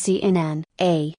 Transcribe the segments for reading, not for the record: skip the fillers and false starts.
CNN. A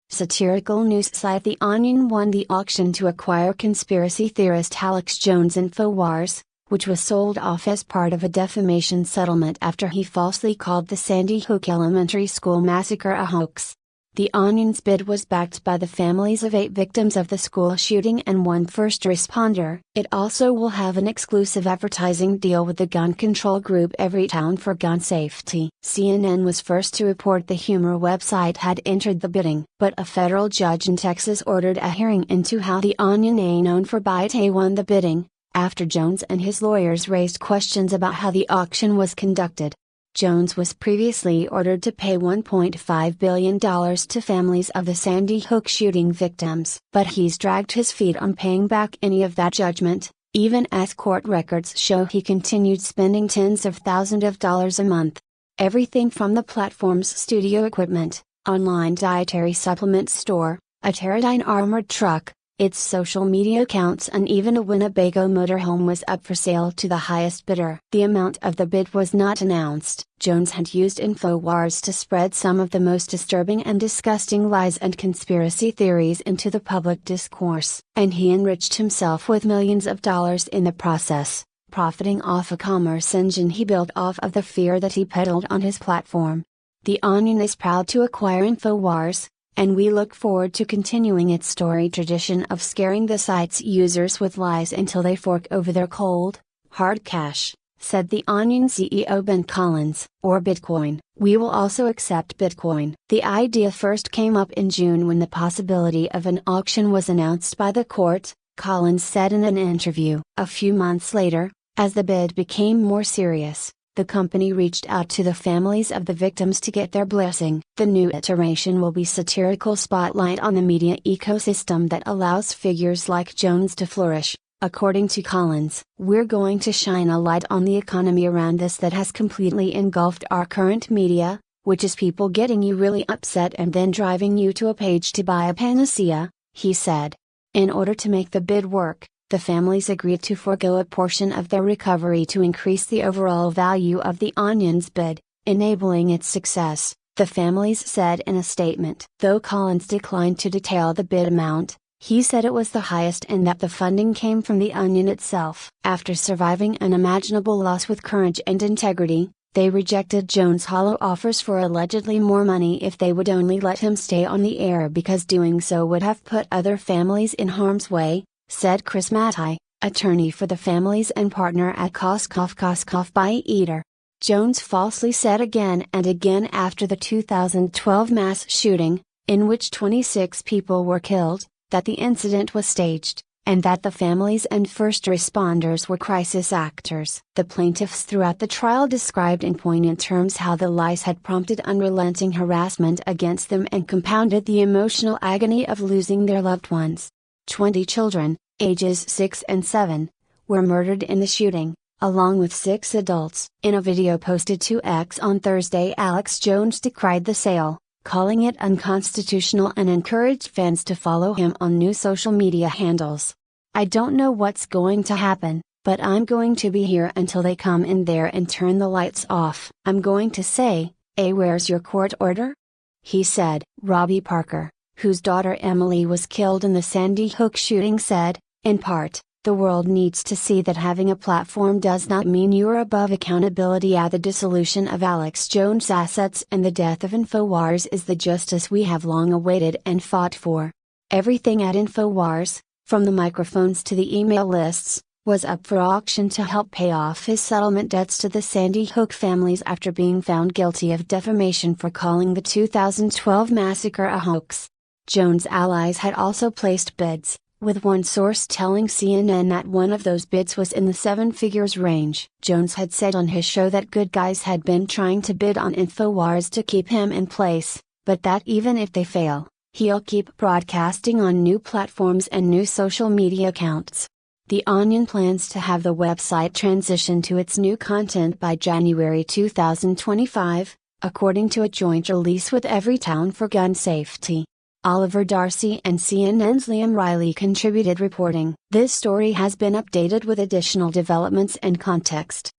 satirical news site The Onion won the auction to acquire conspiracy theorist Alex Jones Infowars, which was sold off as part of a defamation settlement after he falsely called the Sandy Hook Elementary School massacre a hoax. The Onion's bid was backed by the families of 8 victims of the school shooting and 1 first responder. It also will have an exclusive advertising deal with the gun control group Everytown for gun safety. CNN was first to report the humor website had entered the bidding, but a federal judge in Texas ordered a hearing into how The Onion, known for Byte, won the bidding, after Jones and his lawyers raised questions about how the auction was conducted. Jones was previously ordered to pay $1.5 billion to families of the Sandy Hook shooting victims. But he's dragged his feet on paying back any of that judgment, even as court records show he continued spending tens of thousands of dollars a month. Everything from the platform's studio equipment, online dietary supplement store, a Teradyne armored truck, its social media accounts, and even a Winnebago motorhome was up for sale to the highest bidder. The amount of the bid was not announced. Jones had used Infowars to spread some of the most disturbing and disgusting lies and conspiracy theories into the public discourse, and he enriched himself with millions of dollars in the process, profiting off a commerce engine he built off of the fear that he peddled on his platform. The Onion is proud to acquire Infowars, and we look forward to continuing its storied tradition of scaring the site's users with lies until they fork over their cold, hard cash, said The Onion CEO Ben Collins. Or Bitcoin. We will also accept Bitcoin. The idea first came up in June when the possibility of an auction was announced by the court, Collins said in an interview. A few months later, as the bid became more serious, the company reached out to the families of the victims to get their blessing. The new iteration will be satirical spotlight on the media ecosystem that allows figures like Jones to flourish, according to Collins. We're going to shine a light on the economy around this that has completely engulfed our current media, which is people getting you really upset and then driving you to a page to buy a panacea, he said. In order to make the bid work, the families agreed to forego a portion of their recovery to increase the overall value of The Onion's bid, enabling its success, the families said in a statement. Though Collins declined to detail the bid amount, he said it was the highest and that the funding came from The Onion itself. After surviving unimaginable loss with courage and integrity, they rejected Jones' hollow offers for allegedly more money if they would only let him stay on the air because doing so would have put other families in harm's way, said Chris Mattei, attorney for the families and partner at Koskoff by Eater. Jones falsely said again and again after the 2012 mass shooting, in which 26 people were killed, that the incident was staged, and that the families and first responders were crisis actors. The plaintiffs throughout the trial described in poignant terms how the lies had prompted unrelenting harassment against them and compounded the emotional agony of losing their loved ones. 20 children, ages 6 and 7, were murdered in the shooting, along with 6 adults. In a video posted to X on Thursday, Alex Jones decried the sale, calling it unconstitutional and encouraged fans to follow him on new social media handles. I don't know what's going to happen, but I'm going to be here until they come in there and turn the lights off. I'm going to say, where's your court order? He said. Robbie Parker, whose daughter Emily was killed in the Sandy Hook shooting, said, in part, the world needs to see that having a platform does not mean you're above accountability. The dissolution of Alex Jones' assets and the death of Infowars is the justice we have long awaited and fought for. Everything at Infowars, from the microphones to the email lists, was up for auction to help pay off his settlement debts to the Sandy Hook families after being found guilty of defamation for calling the 2012 massacre a hoax. Jones' allies had also placed bids, with one source telling CNN that one of those bids was in the 7 figures range. Jones had said on his show that good guys had been trying to bid on Infowars to keep him in place, but that even if they fail, he'll keep broadcasting on new platforms and new social media accounts. The Onion plans to have the website transition to its new content by January 2025, according to a joint release with Everytown for gun safety. Oliver Darcy and CNN's Liam Riley contributed reporting. This story has been updated with additional developments and context.